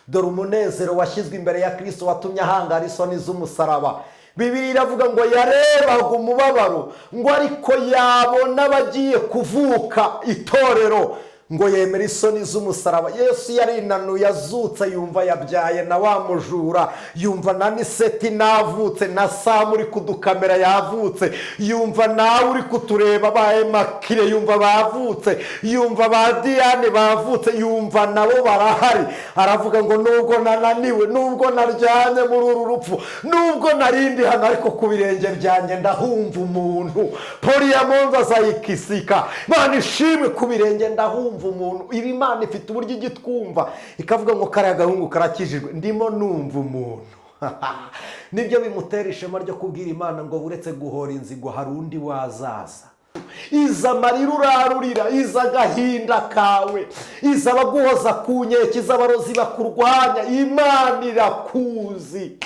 dore umunezero washyizwe imbere ya Kristo watumye ahangara isoni z'umusaraba. Bibiliya iravuga ngo yarebaga umubabaro ngo ariko yabona abagiye kuvuka itorero ngo yemera isoni z'umusaraba. Yesu yarinanuye azutse yumva yabyaye na wa mujura, yumva na ANICET navutse, na Sam uri kudukamera yavutse, yumva nawe uri kutureba ba Makire yumva bavutse, yumva ba Diane bavutse, yumva nabo barahari. Aravuga ngo nubwo nananiwe, nubwo naryanye muri uru rupfu, nubwo narindi hano, ariko ku birenge byanjye ndahumva umuntu. Poliyamonza azayikisika. Imana ishimwe, ku birenge ndahumva umuntu. Ibi Imana ifite uburyo igitwumva ikavuga ngo kariya gahungu karakijijwe, ndimo numva umuntu. Nibyo bimutera ishema ryo kubwira Imana ngo uretse guhora inzigo hari undi wazaza. Iza amarira urarurira, iza agahinda kawe, iza abaguhoza ku nkeke, iza abarozi bakurwanya, Imana irakuzi.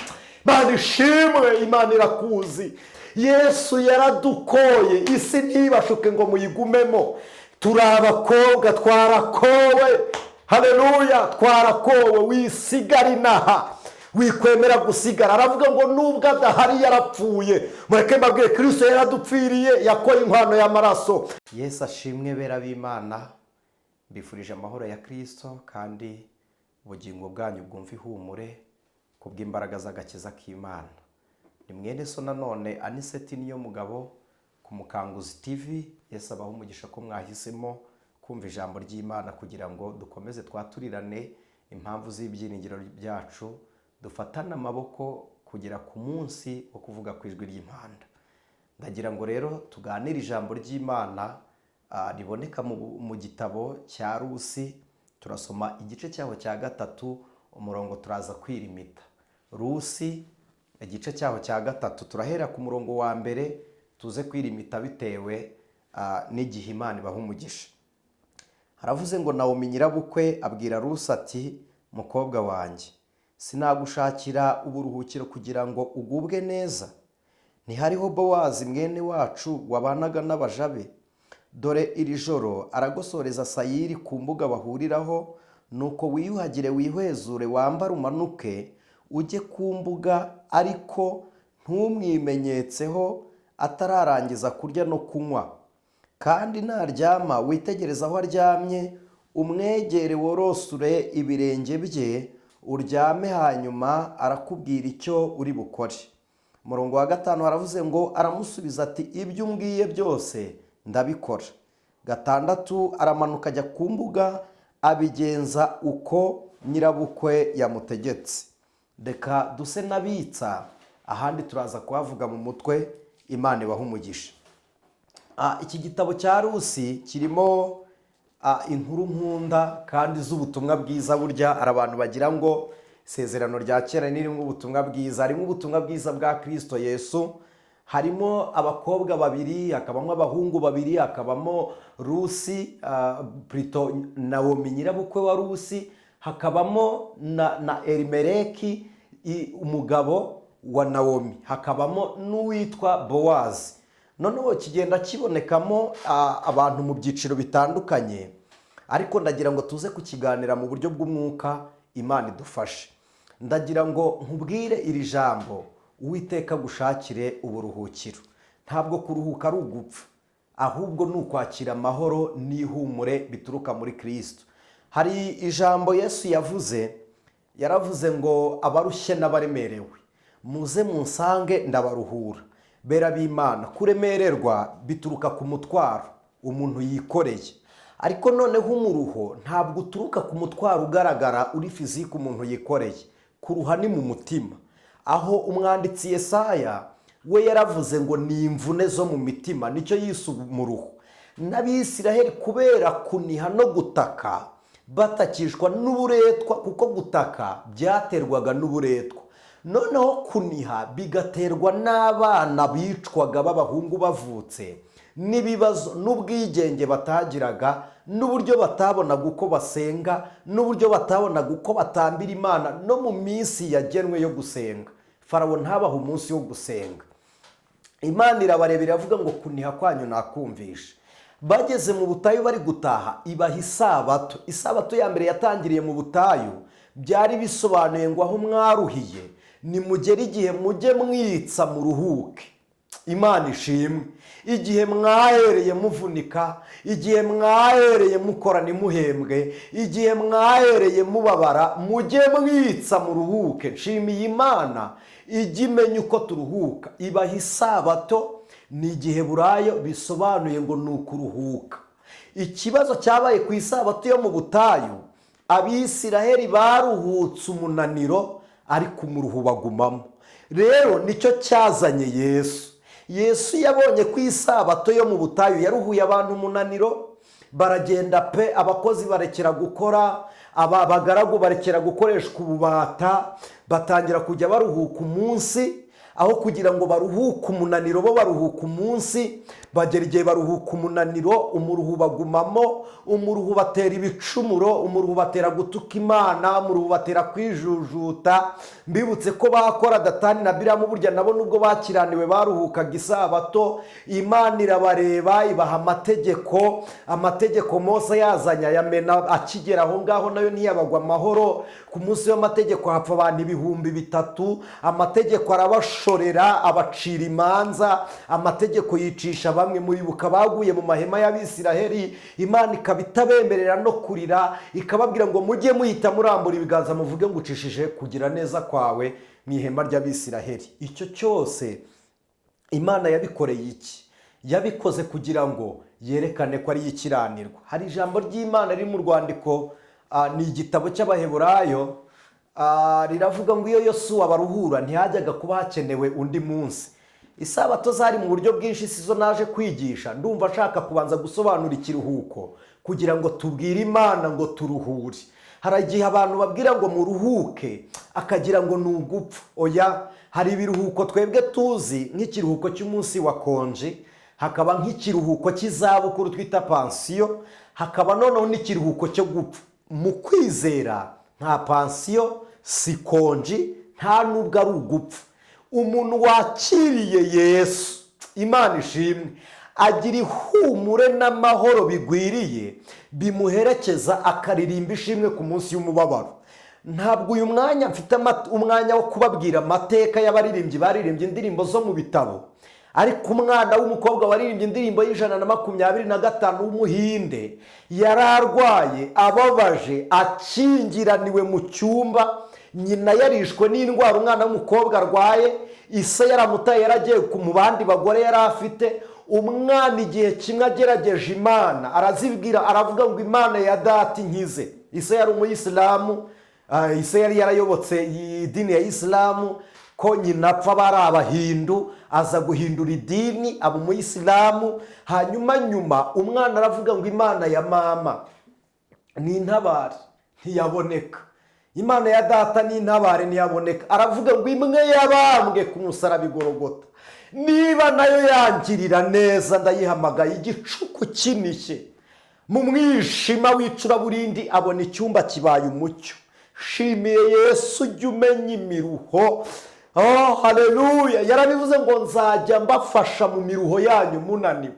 Imana ishimwe, Imana irakuzi. Yesu yaradukoye, isi ntibashuke ngo muyigumemo. Turi abakobwa twarakowe, haleluya, twarakowe. Wisigara inaha, wikwemera gusigara. Aravuga ngo nubwo adahari yarapfuye, mureke mbabwire Kristo yaradupfiriye, yakoye inkwano y'amaraso. Yesu ashimwe bera b'Imana, mbifurije amahoro ya Kristo kandi ubugingo bwanyu bwumva ihumure kubw'imbaraga z'agakiza k'Imana. Ni mwene so nanone ANICET niyo mugabo ku Mukanguzi TV. Yesu abaho umugisha ko mwahisemo kumva ijambo ry'Imana kugira ngo dukomeze twaturirane impamvu z'ibyiringiro byacu, dufatana amaboko kugera ku munsi wo kuvuga ku ijwi ry'Imana. Ndagira ngo rero tuganire ijambo ry'Imana riboneka mu gitabo cya Rusi. Turasoma igice cyaho cya 3 umurongo turaza kwirimita. Rusi igice cyaho cya 3 turahera ku murongo wa mbere tuze kwirimita bitewe n'igihe Imana ibaha umugisha. Haravuze ngo Nawomi nyirabukwe abwira Rusi ati, mukobwa wanjye, sinagushakira uburuhukiro kugira ngo ugubwe neza? Ntihariho Bowazi mwene wacu wabanaga n'abajabe? Dore iri joro aragosoreza sayiri ku mbuga bahuriraho, nuko wiyuhagire wihwezure wambara umanuke ujye ku mbuga, ariko ntumwimenyetseho atararangiza kurya no kunywa. Kandi naryama witegereza aho aryamye, umwegere worosure ibirenge bye, uryame, hanyuma arakubwira icyo uri bukore. Murongo wa 5 haravuze ngo aramusubiza ati, ibyo umbwiye byose ndabikora. 6 aramanuka ajya ku mbuga abigenza uko nyirabukwe yamutegetse. Reka duse nabitsa, ahandi turaza kuhavuga mu mutwe. Imana ibaha umugisha. Iki gitabo cya Rusi kirimo inkuru nkunda kandi z'ubutumwa bwiza. Burya abantu bagira ngo isezerano rya kera nirimo ubutumwa bwiza. Harimo ubutumwa bwiza bwa Kristo Yesu, harimo abakobwa babiri, hakabamo abahungu babiri, hakabamo Rusi Prito Nawomi nyirabukwe wa Rusi, hakabamo na Elimeleki umugabo wa Nawomi, hakabamo n'uwitwa Bowazi. Noneho kigenda kibonekamo abantu mu byiciro bitandukanye, ariko ndagira ngo tuze kukiganira mu buryo bw'umwuka. Imana idufashe. Ndagira ngo nkubwire iri jambo, uwiteka gushakire uburuhukiro. Ntabwo kuruhuka ari ugupfa, ahubwo ni ukwakira amahoro n'ihumure bituruka muri Kristo. Hari ijambo Yesu yavuze, yaravuze ngo abarushye n'abaremerewe muze munsange ndabaruhura. Bera b'Imana, kuremererwa bituruka ku mutwaro umuntu yikoreye, ariko noneho umuruho ntabwo uturuka ku mutwaro ugaragara uri fiziki umuntu yikoreye. Kuruha ni mu mutima, aho umwanditsi Yesaya we yaravuze ngo ni imvune zo mu mitima, nicyo yise umuruho. N'Abisiraheli kubera kuniha no gutaka batakishwa n'uburetwa, kuko gutaka byaterwaga n'uburetwa. Noneho kuniha bigaterwa n'abana bicwaga b'abahungu bavutse, n'ibibazo n'ubwigenge batagiraga, n'uburyo batabonaga uko basenga, n'uburyo batabonaga uko batambira Imana no mu minsi yagenwe yo gusenga. Farawo ntabaha umunsi wo gusenga. Imana irabarebera iravuga ngo kuniha kwanyu nakumvisha. Bageze mu butayu bari gutaha, ibaha isabato. Isabato ya mbere yatangiriye mu butayu, byari bisobanuye ngo aho mwaruhiye nimugere igihe mujye mwitsa muruhuke. Imana ishimwe. Igihe mwahereye muvunika, igihe mwahereye mukora ntimuhembwe, igihe mwahereye mubabara, mujye mwitsa muruhuke. Nshimiye Imana ijya imenya uko turuhuka. Ibaha isabato ni igiheburayo bisobanuye ngo ni ukuruhuka. Ikibazo cyabaye ku isabato yo mu butayu, Abisiraheli baruhutse umunaniro ariko umuruho bagumamo. Rero nicyo cyazanye Yesu. Yesu yabonye ku isabato yo mu butayu yaruhuye abantu umunaniro, baragenda pe, abakozi barekera gukora, abagaragu barekera gukoreshwa ububata, batangira kujya baruhuka umunsi. Aho kugira ngo baruhuke umunaniro bo baruhuka umunsi, bagera igihe baruhuka umunaniro, umuruhu bagumamo, umuruhu batera ibicumuro, umuruhu batera gutuka Imana, umuruhu batera kwijujuta. Mbibutse ko bakora Datani na Biramu burya nabo nubwo bakiraniwe baruhukaga isabato. Imana irabareba ibaha amategeko. Amategeko Mose yazanye ayamena akigera aho ngaho nayo ntiyabagwa amahoro. Ku munsi w'amategeko hapfa abantu 3,000. Amategeko arabashorera abacira imanza. Amategeko yicisha bamwe muribuka baguye mu mahema y'Abisiraheli. Imana ikaba itabemerera no kurira, ikababwira ngo mujye muhita murambura ibiganza muvuge ngo ucishije kugira neza kwawe mu ihema ry'Abisiraheli. Icyo cyose Imana yabikoreye iki? Yabikoze kugira ngo yerekane ko ari ikiranirwa. Hari ijambo ry'Imana riri mu rwandiko, ni igitabo cy'Abaheburayo, riravuga ngo iyo Yosuwa baruhura ntihajyaga kuba hakenewe undi munsi. Isabato zari mu buryo bwinshi, sizo naje kwigisha. Ndumva nshaka kubanza gusobanura ikiruhuko kugira ngo tubwire Imana ngo turuhure. Hari igihe abantu babwira ngo muruhuke akagira ngo ni ugupfa. Oya, hari ibiruhuko twebwe tuzi nk'ikiruhuko cy'umunsi wa konji, hakaba nk'ikiruhuko cy'izabukuru twita pansiyo, hakaba noneho n'ikiruhuko cyo gupfa. Mu kwizera nta pansiyo, si konji, nta nubwo ari ugupfa. Umuntu wakiriye Yesu, Imana ishimwe, agira ihumure n'amahoro bigwiriye bimuherekeza, akaririmba ishimwe ku munsi y'umubabaro. Ntabwo uyu mwanya mfite umwanya wo kubabwira amateka y'abaririmbyi baririmbye indirimbo zo mu bitabo, ariko umwana w'umukobwa waririmbye indirimbo y'125 w'umuhinde yari arwaye, ababaje, akingiraniwe mu cyumba, nyina yarishwe n'indwara umwana w'umukobwa arwaye, ise yaramutaye yaragiye mu bandi bagore yari afite. Umwana igihe kimwe agerageje Imana arazibwira, aravuga ngo Imana ya data inkize. Ise yari umuyisilamu, ise yari yarayobotse idini ya Isilamu, ko nyina apfa bari abahindu, aza guhindura idini aba umuyisilamu. Hanyuma nyuma umwana aravuga ngo Imana ya mama ni intabare, ntiyaboneka. Imana ya data ni intabare, ntiyaboneka. Aravuga ngo imwe yabambwe ku musaraba Igorogota, niba nayo yangirira neza ndayihamagaye. Igicuku kinishye mu mwijima w'icuraburindi abona icyumba kibaye umucyo. Shimiye Yesu, ujya umenya imiruho. Oh, haleluya. Yarabivuze ngo nzajya mbafasha mu miruho yanyu munaniwe.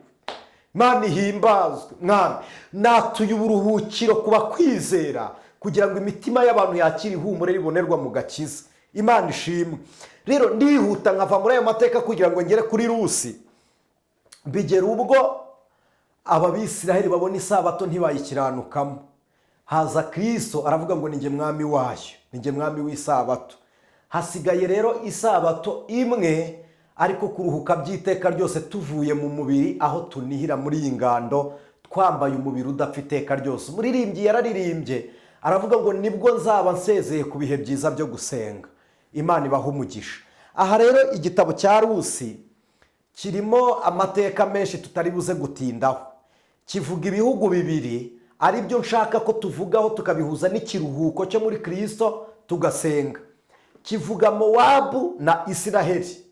Imana ihimbazwe. Mwana, natuye uburuhukiro kuba kwizera kugira ngo imitima y'abantu yakire ihumure ribonerwa mu gakiza. Imana ishimwe. Rero ndihuta nkava muri ayo mateka kugira ngo ngere kuri Rusi. Bigera ubwo Abisiraheli babona isabato ntibayikiranukamo. Haza Kristo aravuga ngo ninjye mwami wayo, ninjye mwami w'isabato. Hasigaye rero isabato imwe, ariko kuruhuka by'iteka ryose tuvuye mu mubiri aho tunihira muri iyi ngando, twambaye umubiri udapfa iteka ryose. Umuririmbyi yararirimbye aravuga ngo nibwo nzaba nsezeye ku bihe byiza byo gusenga. Imana ibaha umugisha. Aha rero igitabo cya Rusi kirimo amateka menshi tutari buze gutindaho. Kivuga ibihugu bibiri ari byo nshaka ko tuvugaho tukabihuza n'ikiruhuko cyo muri Kristo tugasenga. Kivuga Mowabu na Isiraheli.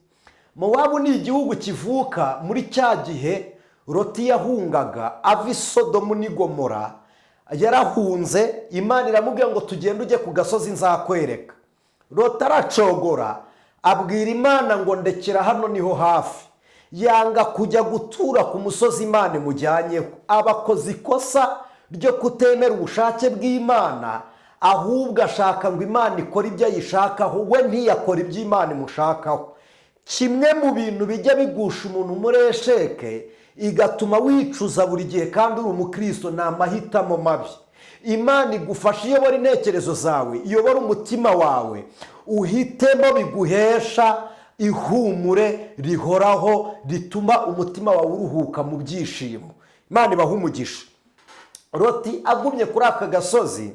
Mowabu ni igihugu kivuka muri cya gihe Loti yahungaga ava i Sodomu n'i Gomora. Yarahunze, Imana iramubwira ngo tugende ujye ku gasozi nzakwereka. Loti aracogora, abwira Imana ngo ndekera hano niho hafi. Yanga kujya gutura ku musozi Imana imujyanyeho. Abakoze ikosa ryo kutemera ubushake bw'Imana, ahubwo ashaka ngo Imana ikore ibyo ayishakaho, we ntiyakora ibyo Imana imushakaho. Kimwe mu bintu bijya bigusha umuntu muri esheke igatuma wicuza buri gihe kandi uri umukristo, ni amahitamo mabi. Imana igufasha, iyobora intekerezo zawe, iyobora umutima wawe, uhitemo biguhesha ihumure rihoraho rituma umutima wawe uruhuka mu byishimo. Imana ibaha umugisha. Loti agumye kuri aka gasozi,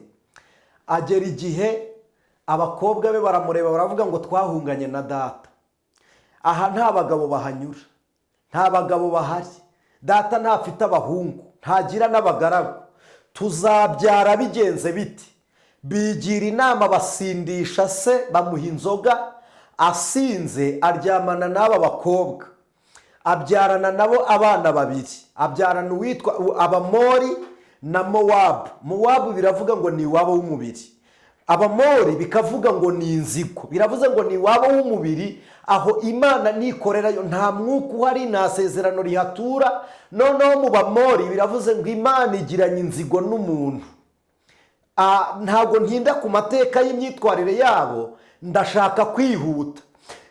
agera igihe abakobwa be baramureba baravuga ngo twahunganye na data, aha nta bagabo bahanyura, nta bagabo bahari, data ntafite abahungu, ntagira n'abagaragu, tuzabyara bigenze biti? Bigira inama basindisha se, bamuha inzoga, asinze aryamana n'aba bakobwa, abyarana nabo abana babiri, abyarana uwitwa Abamori na Mowabu. Mowabu biravuga ngo ni iwabo w'umubiri, Abamori bikavuga ngo ni inzigo, biravuze ngo ni iwabo w'umubiri. Aho Imana nikorerayo nta mwuka uhari, nta sezerano rihatura. Noneho mu Bamori biravuze ngo Imana igiranye inzigo n'umuntu. Ntabwo ntinda ku mateka y'imyitwarire yabo, ndashaka kwihuta.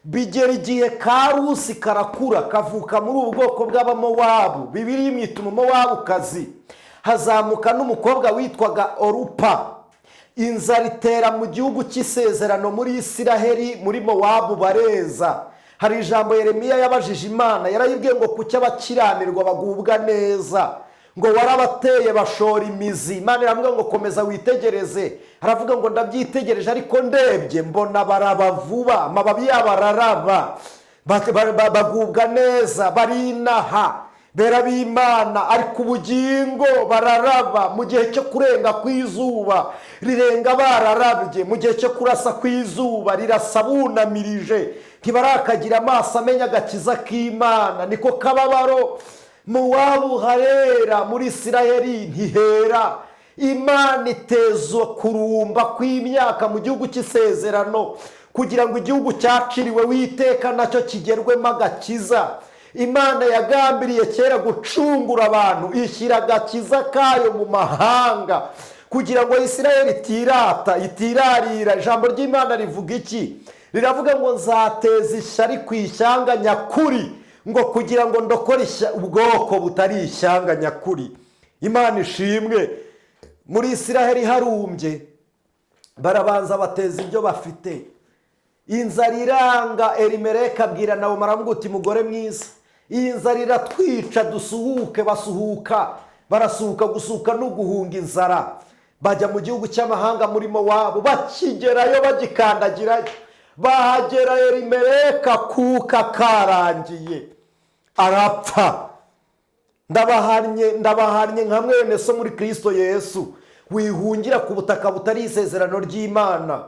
Bigera igihe ka Rusi karakura, kavuka muri ubu bwoko bw'Abamowabu, Bibiliya imwita Umumowabukazi. Hazamuka n'umukobwa witwaga Orupa. Inzara itera mu gihugu cy'isezerano muri Isiraheli, muri Mowabu bareza. Hari ijambo Yeremiya yabajije Imana, yarayibwiye ngo kuki abakiranirwa bagubwa neza, ngo warabateye bashora imizi. Imana iravuga ngo komeza witegereze. Aravuga ngo ndabyitegereje, ariko ndebye mbona baraba vuba, amababi yabo araraba, bagubwa neza, barinaha, bera b'Imana, ariko ubugingo bararaba. Mu gihe cyo kurenga kw'izuba rirenga bararabye, mu gihe cyo kurasa kw'izuba rirasa bunamirije, ntibarakagira amaso amenya agakiza k'Imana. Niko kababaro. Mowabu harera, muri Isiraheli ntihera. Imana iteza kurumba kw'imyaka mu gihugu cy'isezerano kugira ngo igihugu cyaciriwe witeka nacyo kigerwemo agakiza. Imana yagambiriye kera gucungura abantu, ishyira agakiza kayo mu mahanga kugira ngo Isiraheli itirarira. Ijambo ry'Imana rivuga iki? Riravuga ngo nzateza ishyari ku ishyanga nyakuri, ngo kugira ngo ndokore ubwoko butari ishyanga nyakuri. Imana ishimwe. Muri Isiraheli harumbye, barabanza bateza ibyo bafite. Inzara iranga, Elimeleki abwira Nawomi aramubwira uti mugore mwiza, iyi nzara iratwica, dusuhuke. Basuhuka, barasuhuka. Gusuhuka no guhunga inzara. Bajya mu gihugu cy'amahanga muri Mowabu. Bakigerayo, bagikandagirayo, bahagera Elimeleki akuka karangiye, arapfa. Ndabahannye nka mwene so muri Kristo Yesu. Wihungira ku butaka butari isezerano ry'Imana,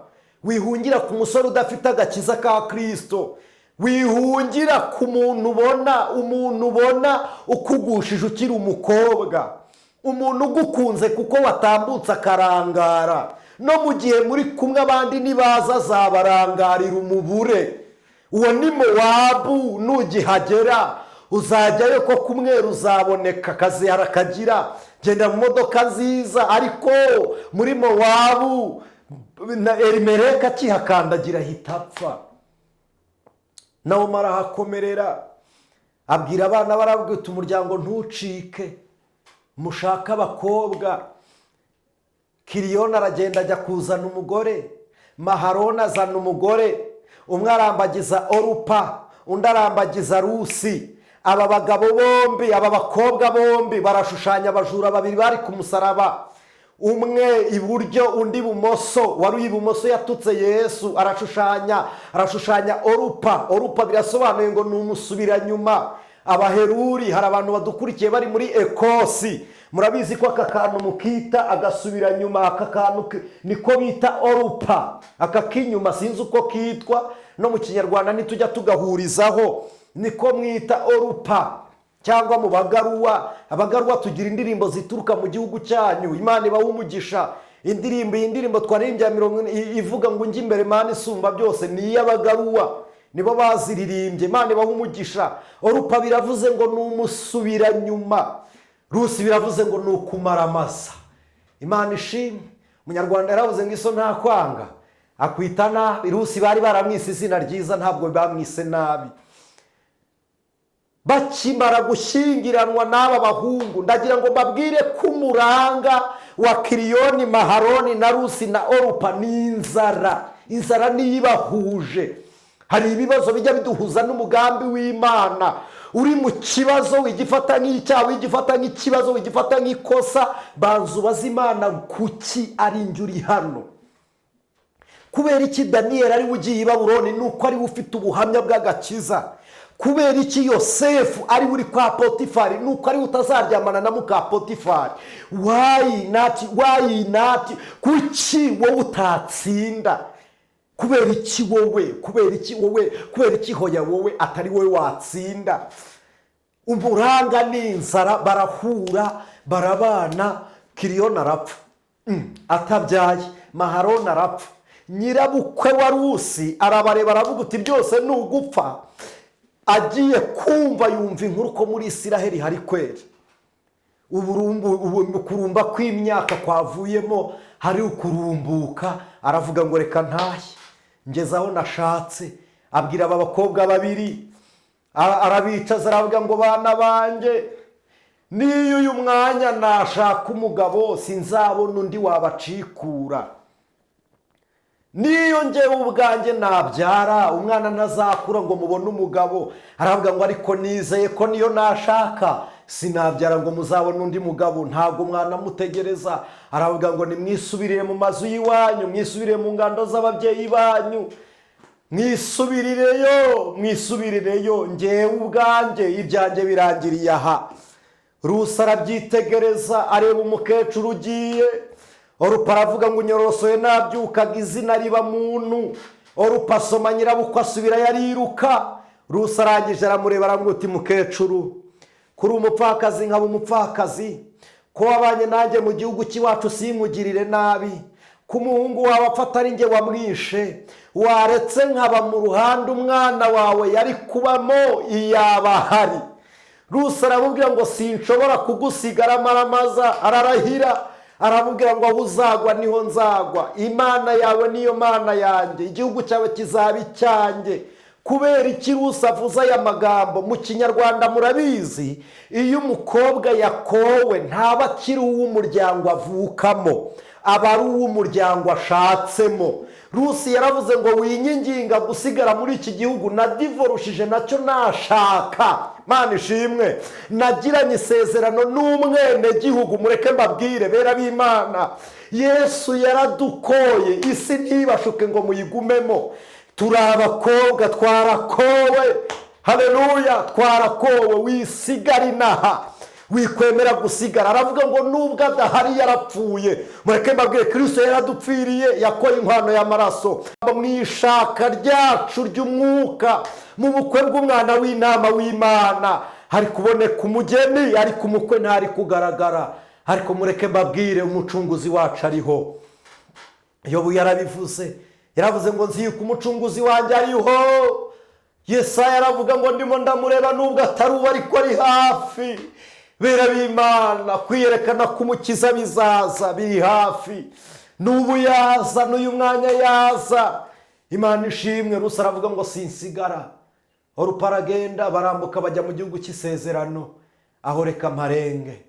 wihungira ku musore udafite agakiza ka Kristo, wihungira ku muntu ubona ukugushije ukiri umukobwa, umuntu ugukunze kuko watambutse akarangara, no mu gihe muri kumwe abandi nibaza azabarangarira umubure. Uwo ni Mowabu. Nugihagera uzajyayo ko kumweru uzaboneka, akazihara kagira, genda mu modoka nziza. Ariko muri Mowabu Elimeleki akihakandagira ahita apfa. Nawomi arahakomerera, abwira abana barabwira uti umuryango ntucike, mushaka abakobwa. Kiriyoni aragenda ajya kuzana umugore, Maharoni azana umugore, umwe arambagiza Orupa, undi arambagiza Rusi. Aba bagabo bombi, aba bakobwa bombi barashushanya abajura babiri bari ku musaraba, umwe iburyo undi ibumoso. Wari ibumoso yatutse Yesu, arashushanya Orupa. Orupa birasobanuye ngo ni umusubiranyuma. Abaheruri, hari abantu badukurikiye bari muri Ekosi, murabizi ko aka kantu mukita agasubiranyuma. Aka kantu niko bita Orupa. Aka k'inyuma sinzi uko kitwa, no mu Kinyarwanda ntitujya tugahurizaho. Niko mwita Orupa. Cyangwa mu bagaruwa, abagaruwa tugira indirimbo zituruka mu gihugu cyanyu. Imana ibaha umugisha. Iyi ndirimbo twaririmbye ivuga ngo njye imbere Mana isumba byose, ni iy'abagaruwa, nibo baziririmbye. Imana ibaha umugisha. Orupa biravuze ngo ni umusubiranyuma. Rusi biravuze ngo ni ukumaramaza. Imana ishimwe. Umunyarwanda yaravuze ngo iso nta kwanga akwita nabi. Rusi bari baramwise izina ryiza, ntabwo bamwise nabi. Bakimara gushyingiranwa n'aba bahungu, ndagira ngo mbabwire ko umuranga wa Kiriyoni, Maharoni na Rusi na Orupa ni inzara. Inzara niyo ibahuje. Hari ibibazo bijya biduhuza n'umugambi w'Imana. Uri mu kibazo wigifata nk'icyaha, wigifata nk'ikibazo, wigifata nk'ikosa, banza ubaze Imana kuki ari njye uri hano. Kubera iki Daniyeli ari ugiye i Babuloni? Nuko ari ufite ubuhamya bw'agakiza. Kubera iki Yosefu ari uri kwa Potifari? Nuko ari utazaryamana na muka Potifari. Why not? Kuki wowe utatsinda? Kubera iki hoya wowe atari wowe watsinda? Umuranga n'inzara barahura, barabana. Kiriyoni arapfa atabyaye, Maharoni arapfa. Nyirabukwe wa Rusi arabareba aravuga uti byose ni ugupfa. Agiye kumva yumva inkuru ko muri Isiraheli hari kwera. Kurumba kw'imyaka kwavuyemo hari ukurumbuka. Aravuga ngo reka ntashye ngeze aho nashatse. Abwira aba bakobwa babiri, arabicaza aravuga ngo bana banjye, niyo uyu mwanya nashaka umugabo sinzabona undi wabacikura. Niyo njyewe ubwanjye nabyara umwana ntazakura ngo mubone umugabo. Aravuga ngo ariko nizeye ko niyo nashaka sinabyara ngo muzabone undi mugabo, ntabwo mwana mutegereza. Aravuga ngo nimwisubirire mu mazu y'iwanyu, mwisubirire mu ngando z'ababyeyi banyu, mwisubirireyo njyewe ubwanjye ibyanjye birangiriye aha. Rusi arabyitegereza areba umukecuru ugiye. Orupa aravuga ngo unyorosoye nabyukaga izina riba muntu. Orupa asoma nyirabukwe asubira yariruka. Rusi arangije aramureba aramubwira uti mukecuru, kuri umupfakazi nkaba umupfakazi, ko wabanye nanjye mu gihugu cy'iwacu sinkugirire nabi, ko umuhungu wawe apfa atari njye wamwishe, waretse nkaba mu ruhande umwana wawe yari kubamo iyaba ahari. Rusi aramubwira ngo sinshobora kugusigara amaramaza. Ararahira aramubwira ngo aho uzagwa niho nzagwa, Imana yawe niyo Mana yanjye, igihugu cyawe kizaba icyanjye. Kubera iki Rusi avuze aya magambo? Mu Kinyarwanda murabizi, iyo umukobwa yakowe ntaba akiri uw'umuryango avukamo, aba ari uw'umuryango ashatsemo. Rusi yaravuze ngo winyinginga gusigara muri iki gihugu, nadivorushije nacyo nashaka. Mana ishimwe, nagiranye isezerano n'umwenegihugu. Mureke mbabwire bera b'Imana, Yesu yaradukoye, isi ntibashuke ngo muyigumemo. Turi abakobwa twarakowe, haleluya, twarakowe. Wisigara inaha, wikwemera gusigara. Aravuga ngo nubwo adahari yarapfuye. Mureke mbabwire Kristo yaradupfiriye, yakoye inkwano y'amaraso. Mu ishaka ryacu ry'umwuka, mu bukwe bw'umwana w'intama w'Imana hari kuboneka umugeni, ariko umukwe ntari kugaragara. Ariko mureke mbabwire umucunguzi wacu ariho. Yobu yarabivuze, yaravuze ngo nzi yuko umucunguzi wanjye ariho. Yesaya yaravuga ngo ndimo ndamureba nubwo atari uwo ariko ari hafi. Bera b'Imana, kwiyerekana k'umukiza bizaza biri hafi. N'ubu yaza, n'uyu mwanya yaza. Imana ishimwe. Rusi aravuga ngo sinsigara. Orupa aragenda, barambuka bajya mu gihugu cy'isezerano. Aho reka mparenge.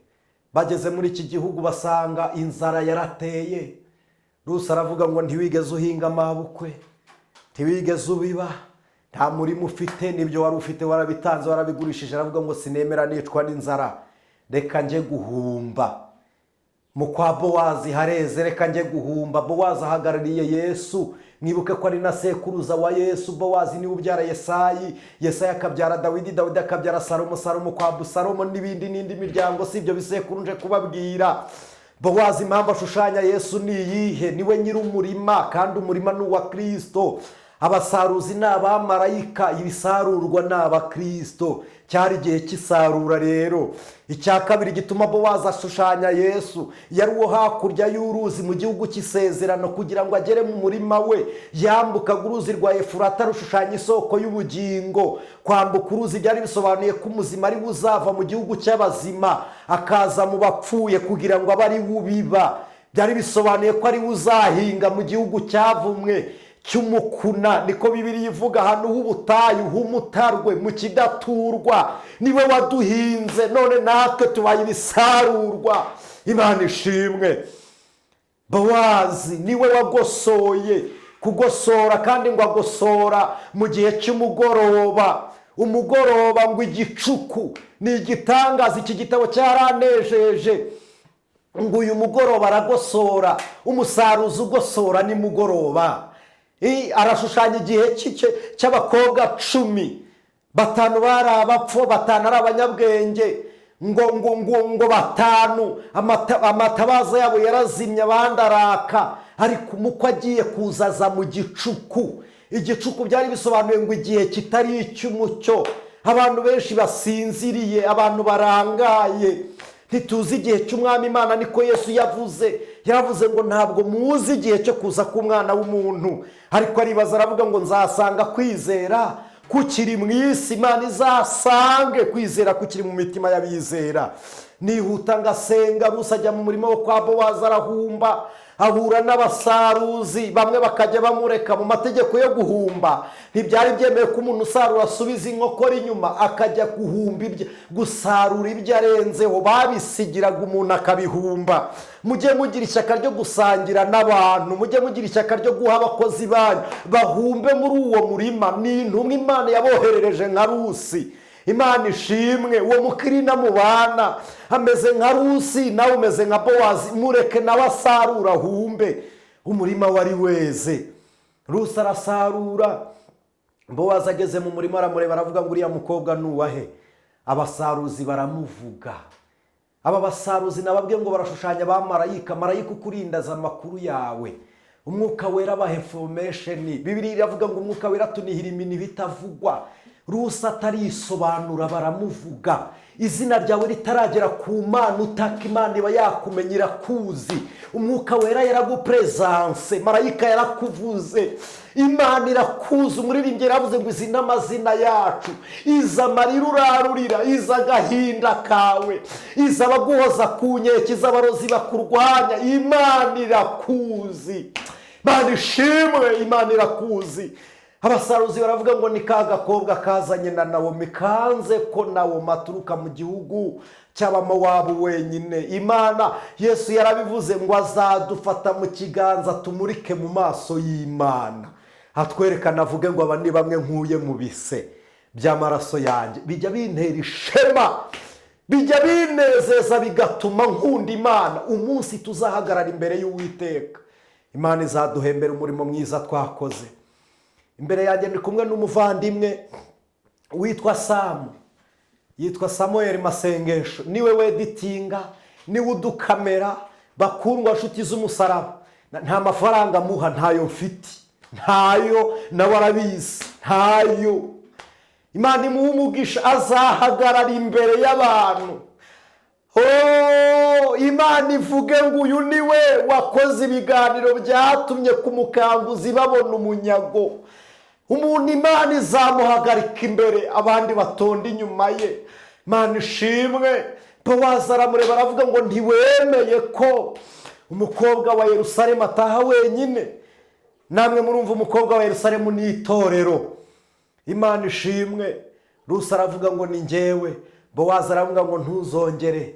Bageze muri iki gihugu basanga inzara yarateye. Rusi aravuga ngo ntiwigeze uhinga amabukwe, ntiwigeze ubiba, nta murimo ufite, n'ibyo wari ufite warabitanze warabigurishije. Aravuga ngo sinemera nicwa n'inzara, reka njye guhumba. Mu kwa Bowazi hareze, reka njye guhumba. Bowazi ahagarariye Yesu. Mwibuke ko ari na sekuruza wa Yesu. Bowazi niwe ubyara Yesayi, Yesayi akabyara Dawidi, Dawidi akabyara Salomo, Salomo kwa Abusalomo n'indi miryango. Si ibyo bisekuru nje kubabwira. Bowazi impamvu ashushanya Yesu ni iyihe? Niwe nyir'umurima, kandi umurima ni uwa Kristo. Abasaruzi ni abamarayika, ibisarurwa ni abakristo. Cyari igihe cy'isarura rero. Icya kabiri gituma Bowazi ashushanya Yesu, yari uwo hakurya y'uruzi mu gihugu cy'isezerano, kugira ngo agere mu murima we. Yambukaga uruzi rwa Efurata rushushanya isoko y'ubugingo. Kwambuka uruzi byari bisobanuye ko umuzima ari buzava mu gihugu cy'abazima akaza mu bapfuye kugira ngo abe ari ubiba. byari bisobanuye ko ari we uzahinga mu gihugu cyavumwe cy'umukuna, niko Bibiliya ivuga, ahantu h'ubutayu h'umutarwe mu kidaturwa. niwe waduhinze, none natwe tubaye ibisarurwa. Imana ishimwe. Bowazi niwe wagosoye, kugosora kandi ngo agosora mu gihe cy'umugoroba. Umugoroba ngo igicuku ni igitangaza. Iki gitabo cyaranejeje ngo uyu mugoroba aragosora. Umusaruzi ugosora ni mugoroba. Arashushanya igihe cy'abakobwa 10, 5 bari abapfu, 5 ari abanyabwenge, ngo 5 amatabaza yabo yarazimye, abandi araka, ariko umukwe agiye kuzaza mu gicuku. Igicuku byari bisobanuye ngo igihe kitari icy'umucyo, abantu benshi basinziriye, abantu barangaye, ntituzi igihe cy'umwami Imana. Niko Yesu yavuze ngo ntabwo muzi igihe cyo kuza k'umwana w'umuntu. Ariko aribaza aravuga ngo nzasanga kwizera kukiri mu isi. Imana izasange kwizera kukiri mu mitima y'abizera. Nihuta ngasenga. Rusi ajya mu murimo wo kwa Bowazi arahumba, ahura n'abasaruzi, bamwe bakajya bamureka. Mu mategeko yo guhumba ntibyari byemewe ko umuntu usarura asubiza inkokora inyuma akajya guhumba gusarura ibyo arenzeho. Babisigiraga umuntu akabihumba. Mujye mugira ishyaka ryo gusangira n'abantu, mujye mugira ishyaka ryo guha abakozi banyu bahumbe muri uwo murima. Ni intumwa Imana yaboherereje nka Rusi. Imana ishimwe. Uwo mukirina mubana ameze nka Rusi, nawe umeze nka Bowazi. Mureke nawe asarura ahumbe, umurima wari weze. Rusi arasarura. Bowazi ageze mu murima aramureba, aravuga ngo uriya mukobwa nuwahe? Abasaruzi baramuvuga. Aba basaruzi nababwiye ngo barashushanya ba marayika. Marayika ukurindaza amakuru yawe. Umwuka wera abaha information. Bibiliya iravuga ngo umwuka wera tunihira imini bitavugwa. Rusi atarisobanura baramuvuga. Izina ryawe ritaragera ku Mana, utaka Imana iba yakumenya, irakuzi. Umwuka wera yaragupresence, marayika yarakuvuze. Imana irakuzi. Umuririmbyi yaravuze ngo izi n'amazina yacu, iza amarira urarurira, iza agahinda kawe, iza abaguhoza ku nkeke, iza abarozi bakurwanya. Imana irakuzi. Imana ishimwe. Imana irakuzi. Abasaruzi baravuga ngo ni ka gakobwa kazanye na Nawomi, kanze ko Nawomi aturuka mu gihugu cy'Abamowabu wenyine. Imana, Yesu yarabivuze ngo azadufata mu kiganza tumurike mu maso y'Imana, atwerekana avuge ngo aba ni bamwe nkuye mu bise by'amaraso yanjye. Bijya bintera ishema, bijya binezeza, bigatuma nkunda Imana. Umunsi tuzahagarara imbere y'Uwiteka, Imana izaduhembera umurimo mwiza twakoze. Imbere yanjye ndi kumwe n'umuvandimwe witwa Samu, yitwa Samuel Masengesho. Niwe weditinga, niwe udukamera. Bakundwa nshuti z'umusaraba, nta mafaranga muha, ntayo mfite, ntayo nawe arabizi, ntayo. Imana imuha umugisha, azahagarara imbere y'abantu. Imana ivuge ngo uyu niwe wakoze ibiganiro byatumye kumukanguzi babona umunyago. Umuntu Imana izamuhagarika imbere, abandi batonda inyuma ye. Imana ishimwe. Bowazi aramureba aravuga ngo ntiwemeye ko umukobwa wa Yerusalemu ataha wenyine. Namwe murumva umukobwa wa Yerusalemu ni itorero. Imana ishimwe. Rusi aravuga ngo ni njyewe. Bowazi aravuga ngo ntuzongere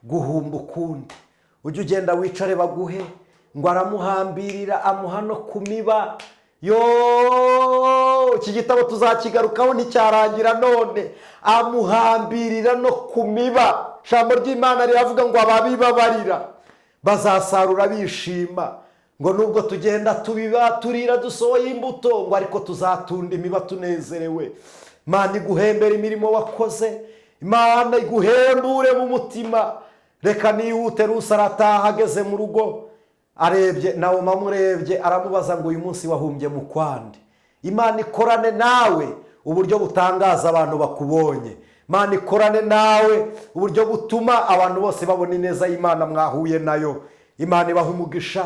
guhumba ukundi, ujye ugenda wicare baguhe. Ngo aramuhambirira, amuha no ku miba. Iki gitabo tuzakigarukaho nticyarangira none. Amuhambirira no ku miba. Ijambo ry'Imana riravuga ngo ababibabarira bazasarura bishima. Ngo nubwo tugenda tubiba turira dusohoye imbuto, ngo ariko tuzatunda imiba tunezerewe. Imana iguhembera imirimo wakoze, Imana iguhembure mu mutima. Reka nihute. Rusi arataha, ageze mu rugo arebye Nawomi, amurebye aramubaza ngo uyu munsi wahumbye mu kwande. Imana ikorane nawe uburyo butangaza abantu bakubonye. Imana ikorane nawe uburyo butuma abantu bose babona ineza y'Imana mwahuye nayo. Imana ibaha umugisha.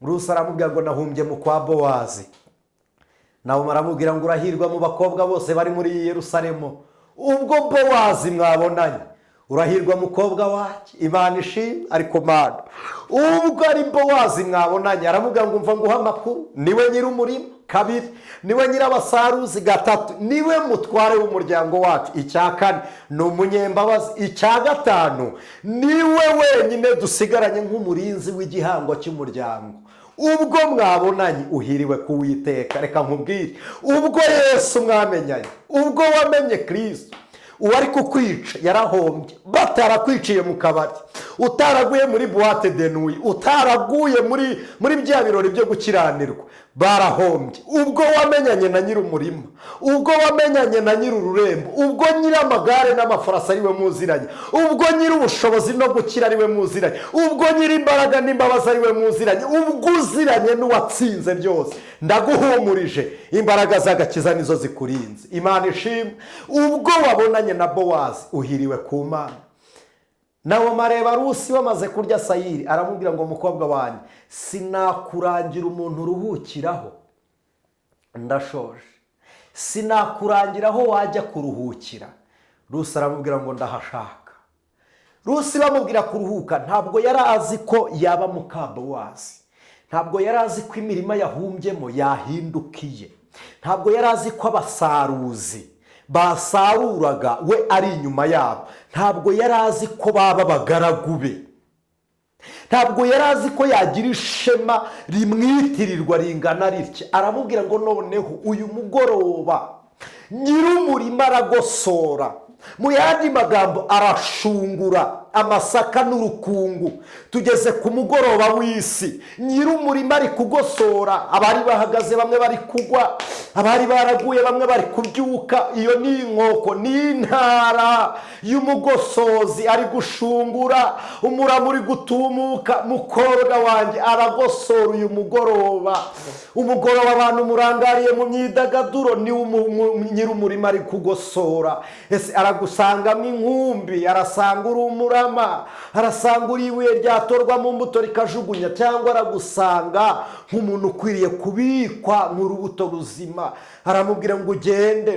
Rusi aramubwira ngo nahumbye mu kwa Bowazi. Nawomi aramubwira ngo urahirwa mu bakobwa bose bari muri Yerusalemu. Ubwo Bowazi mwabonanye, urahirwa mukobwa wacu, Imana ishimwe. Ariko mana, ubwo ari Bowazi mwabonanye aravuga ngo umva nguha amakuru, niwe nyir'umurima. Kabiri, niwe nyirabasaruzi. Gatatu, niwe mutware w'umuryango wacu. Icya kane, ni umunyembabazi. Icya gatanu, niwe wenyine dusigaranye nk'umurinzi w'igihango cy'umuryango. Ubwo mwabonanye uhiriwe ku Uwiteka. Reka nkubwire, ubwo Yesu mwamenyanye, ubwo wamenye Kristo, uwari kukwica yarahombye. Batarakwiciye mu kabari, utaraguye muri boîte de nuit, utaraguye muri bya birori byo gukiranirwa, barahombye. Ubwo wamenyanye na nyir'umurima, ubwo wamenyanye na nyir'ururembo, ubwo nyir'amagare n'amafarasi ari we muziranye, ubwo nyir'ubushobozi no gukira ari we muziranye, ubwo nyir'imbaraga n'imbabazi ari we muziranye, ubwo uziranye n'uwatsinze byose, ndaguhumurije, imbaraga z'agakiza nizo zikurinze. Imana ishimwe. Ubwo wabonanye na Bowazi uhiriwe ku Mana. Nawe mareba Rusi bamaze kurya sayiri, aramubwira ngo mukobwa wanjye, sinakurangira umuntu uruhukiraho, ndashoje, sinakurangira aho wajya kuruhukira. Rusi aramubwira ngo ndahashaka. Rusi bamubwira kuruhuka, ntabwo yari azi ko yaba muka Bowazi, ntabwo yari azi ko imirima yahumbyemo yahindukiye, ntabwo yari azi ko abasaruzi basaruraga we ari inyuma yabo, ntabwo yari azi ko baba abagaragu be, ntabwo yari azi ko yagira ishema rimwitirirwa ringana ritya. Aramubwira ngo noneho uyu mugoroba nyir'umurima aragosora, mu yandi magambo arashungura amasaka n'urukungu. Tugeze ku mugoroba w'isi, nyir'umurima ari kugosora, abari bahagaze bamwe bari kugwa, abari baraguye bamwe bari kubyuka. Iyo ni inkoko, ni intara y'umugosozi, ari gushungura, umurama uri gutumuka. Mukobwa wanjye aragosora uyu mugoroba. Umugoroba abantu murangariye mu myidagaduro, ni nyir'umurima ari kugosora. Ese aragusangamo inkumbi, arasanga uri umurama, arasanga uri ibuye ryatorwa mu mbuto rikajugunya, cyangwa aragusanga nk'umuntu ukwiriye kubikwa nk'urubuto ruzima. Aramubwira ngo ugende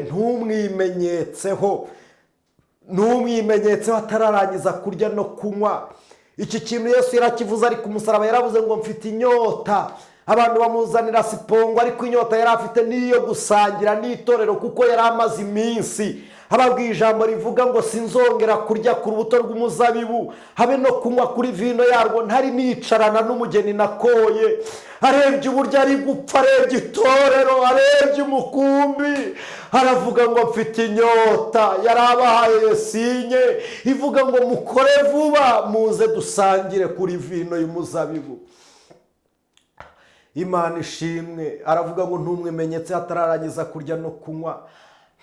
ntumwimenyetseho atararangiza kurya no kunywa. Iki kintu Yesu yarakivuze ari ku musaraba, yaravuze ngo mfite inyota. Abantu bamuzanira sipongo, ariko inyota yari afite niyo gusangira n'itorero, kuko yari amaze iminsi ababwiye ijambo rivuga ngo sinzongera kurya ku rubuto rw'umuzabibu, habe no kunywa kuri vino yarwo, ntari nicarana n'umugeni nakoye. Arebye uburyo ari gupfa, arebye itorero, arebye umukumbi, aravuga ngo mfite inyota. Yari abahaye sinye ivuga ngo mukore vuba muze dusangire kuri vino y'umuzabibu. Imana ishimwe. Aravuga ngo ntumwimenyetse atararangiza kurya no kunywa.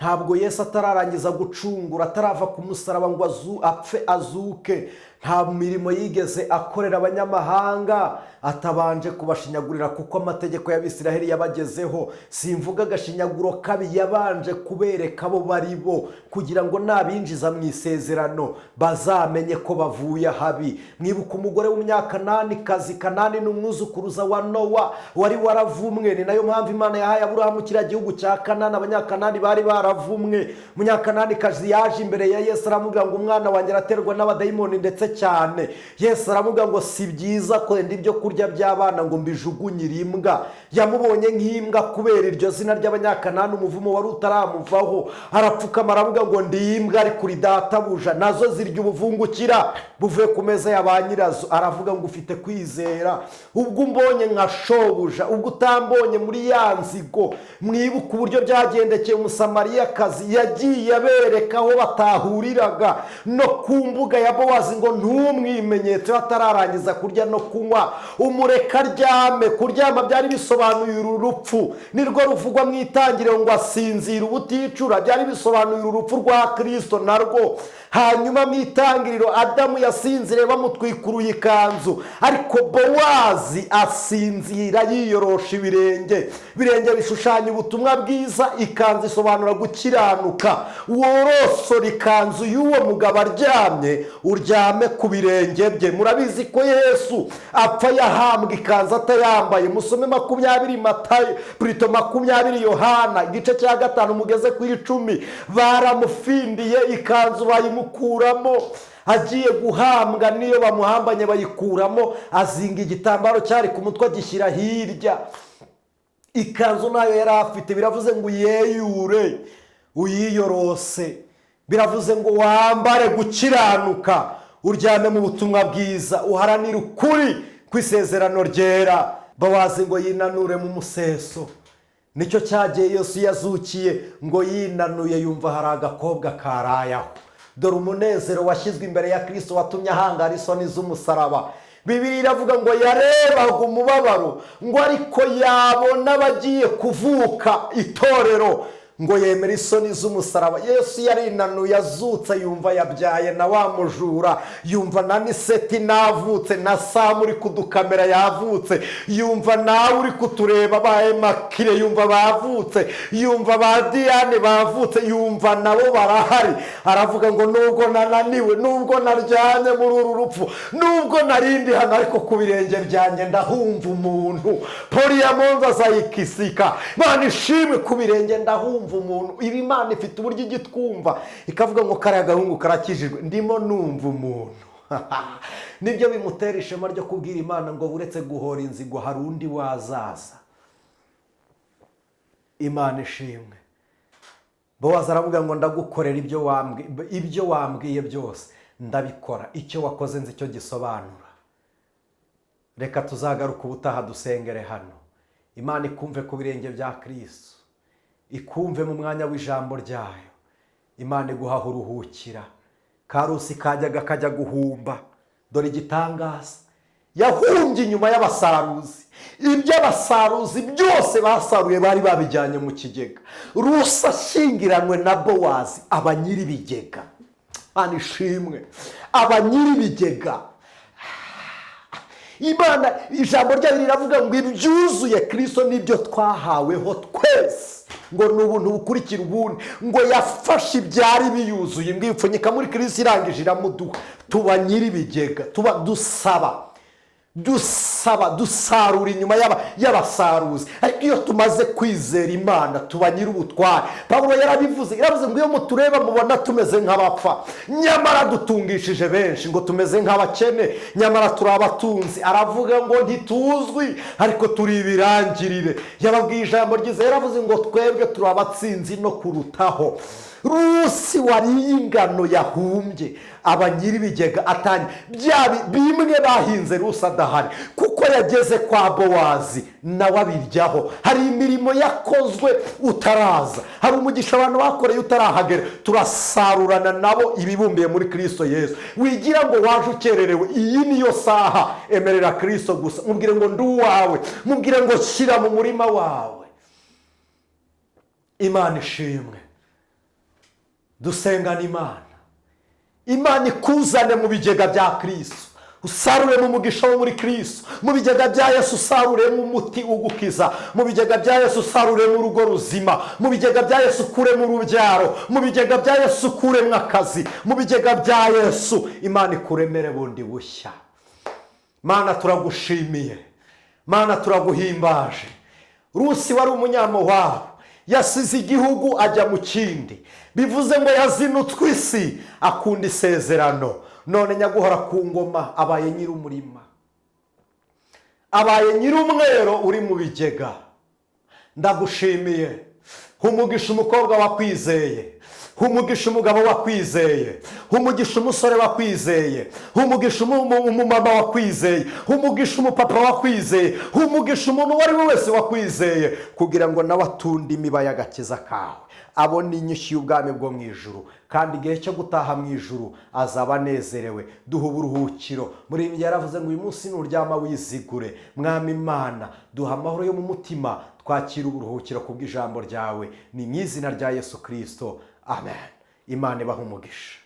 Ntabwo Yesu atararangiza gucungura, atarava ku musaraba ngo apfe azuke, nta mirimo yigeze akorera abanyamahanga atabanje kubashinyagurira, kuko amategeko y'Abisiraheli yabagezeho. Simvuga agashinyaguro kabi, yabanje kubereka abo bari bo, kugira ngo nabinjiza mu isezerano bazamenye ko bavuye habi. Mwibuka umugore w'Umunyakananikazi, Kanani n'umwuzukuruza wa Nowa wari waravumwe. Ni nayo mpamvu Imana yahaye Aburahamu kiriya gihugu cya Kanani. Abanyakanani bari baravumwe. Umunyakananikazi yaje imbere ya Yesu aramubwira ngo umwana wanjye araterwa n'abadayimoni ndetse cyane. Yesu aramubwira ngo si byiza kwenda ibyo kurya by'abana ngo mbijugunyire imbwa. Yamubonye nk'imbwa kubera iryo zina ry'Abanyakanani, umuvumo wari utaramuvaho. Arapfukama aravuga ngo ndi imbwa ari kuri databuja, nazo zirya ubuvungukira buvuye ku meza ya ba nyirazo. Aravuga ngo ufite kwizera, ubwo umbonye nka shobuja, ubwo utambonye muri ya nzigo. Mwibuka uburyo byagendekeye Umusamariyakazi, yagiye abereka aho batahuriraga no ku mbuga ya Bowazi ngo ntumwimenyetse atararangiza kurya no kunywa, umureka aryame. Kuryama byari bisobanuye uru rupfu, nirwo ruvugwa mu itangiriro ngo asinzira ubuticura, byari bisobanuye uru rupfu rwa Kristo narwo. Hanyuma mu itangiriro Adamu yasinzire bamutwikuruye ikanzu, ariko Bowazi asinzira yiyorosha ibirenge. Birenge bishushanya ubutumwa bwiza, ikanzu isobanura gukiranuka. Worosora ikanzu y'uwo mugabo aryamye, uryame uryame ku birenge bye. Murabizi ko Yesu apfa yahambwe ikanzu atayambaye. Musome 20 Matayo, Prito 20 Yohana, igice cya 5 mugeze ku 10. Baramufindiye ikanzu bayimukuramo, agiye guhambwa. Niyo bamuhambanye bayikuramo, azinga igitambaro cyari ku mutwe gishyira hirya. Ikanzu nayo yari afite, biravuze ngo yeyure uyiyorose, biravuze ngo wambare gukiranuka, uryame mu butumwa bwiza, uharanire ukuri kwisezerano ryera. Bawazi ngo yinanure mu museso. Nicyo cyagiye Yesu yazukiye ngo yinanuye yumva hari agakobwa karayaho. Dore umunezero washyizwe imbere ya Kristo watumye ahangara isoni z'umusaraba. Bibiliya iravuga ngo yarebaga umubabaro, ngo ariko yabona abagiye kuvuka itorero, ngo yemera isoni z'umusaraba. Yesu yarinanuye azutse, yumva yabyaye na wa mujura, yumva na ANICET navutse, na Sam uri kudukamera yavutse, yumva nawe uri kutureba baye makire yumva bavutse, yumva ba Diane bavutse, yumva nabo barahari. Aravuga ngo nubwo nananiwe, nubwo naryanye muri uru rupfu, nubwo narindi hano, ariko ku birenge byanjye ndahumva umuntu. Poliyamonza zayikisika, Imana ishimwe, ku birenge ndahumva umuntu. Ibi Imana ifite uburyo igitwumva ikavuga ngo kariya gahungu karakijijwe, ndimo numva umuntu. Nibyo bimutera ishema ryo kubwira Imana ngo buretse guhora inzigo hari undi wazaza. Imana ishimwe. Bowazi aravuga ngo ndagukorera ibyo wambwiye byose ndabikora, icyo wakoze nzi icyo gisobanura. Reka tuzagaruka ubutaha dusengere hano. Imana ikumve ku birenge bya Kristo, ikumve mu mwanya w'ijambo ryayo. Imana iguha uruhukira. Rusi kajya guhumba, dore igitangaza, yahumbye inyuma y'abasaruzi. Iby'abasaruzi byose basaruye bari babijyanye mu kigega. Rusi ashyingiranwe na Bowazi, abanyiri bigega. Imana ishimwe, abanyiri bigega. Imana ijambo ryayo riravuga ngo ibyuzuye Kristo nibyo twahaweho twese, ngo n'ubuntu bukurikira ubundi, ngo yafashe ibyari biyuzuye, ngo ipfunyika muri Kristo irangije iramuduha. Tuba nyiri bigega, tuba dusarura inyuma y'abasaruzi. Ariko iyo tumaze kwizera Imana tuba nyiri ubutware. Pawulo yarabivuze, iravuze ngo iyo mutureba mubona tumeze nk'abapfa, nyamara dutungishije benshi, ngo tumeze nk'abakene, nyamara turi abatunzi. Aravuga ngo ntituzwi ariko turi ibirangirire. Yababwiye ijambo ryiza, yaravuze ngo twebwe turi abatsinzi no kurutaho. Rusi wariye ingano yahumbye, abanyiri bigega atanye bimwe bahinze Rusi adahari, kuko yageze kwa Bowazi nawe abiryaho. Hari imirimo yakozwe utaraza, hari umugisha abantu bakoreye utarahagera. Turasarurana nabo ibibumbiye muri Kristo Yesu. Wigira ngo waje ukererewe, iyi niyo saha. Emerera Kristo gusa, mubwire ngo ndi uwawe, mubwire ngo shyira mu murima wawe. Imana ishimwe. Dusengana Imana. Imana ikuzane mu bigega bya Kristo, usarure mu mugisha wo muri Kristo. Mu bigega bya Yesu usarure mu muti ugukiza. Mu bigega bya Yesu usarure mu rugo ruzima. Mu bigega bya Yesu ukure mu rubyaro. Mu bigega bya Yesu ukure mu akazi. Mu bigega bya Yesu Imana ikuremere bundi bushya. Mana turagushimiye, Mana turaguhimbaje. Rusi wari umunyamowabu, yasize igihugu ajya mu kindi, bivuze ngo yazinutswe isi, akunda isezerano. None nyaguhora ku ngoma abaye nyiri umurima, abaye nyiri umwero uri mu bigega. Ndagushimiye. Humugisha umukobwa wakwizeye, humugisha umugabo wakwizeye, humugisha umusore wakwizeye, humugisha umumama wakwizeye, humugisha umupapa wakwizeye, humugisha umuntu uwo ari we wese wakwizeye, kugira ngo nawe atunde imiba y'agakiza kawe, abone inyishyu y'ubwami bwo mu ijuru. Kandi igihe cyo gutaha mu ijuru azaba anezerewe. Duha uburuhukiro. Muri ibi yaravuze ngo uyu munsi nuryama wizigure. Mwami Imana, duha amahoro yo mu mutima, twakira uburuhukiro kubw'ijambo ryawe. Ni mu izina rya Yesu Kristo, amen. Imana ibahe umugisha.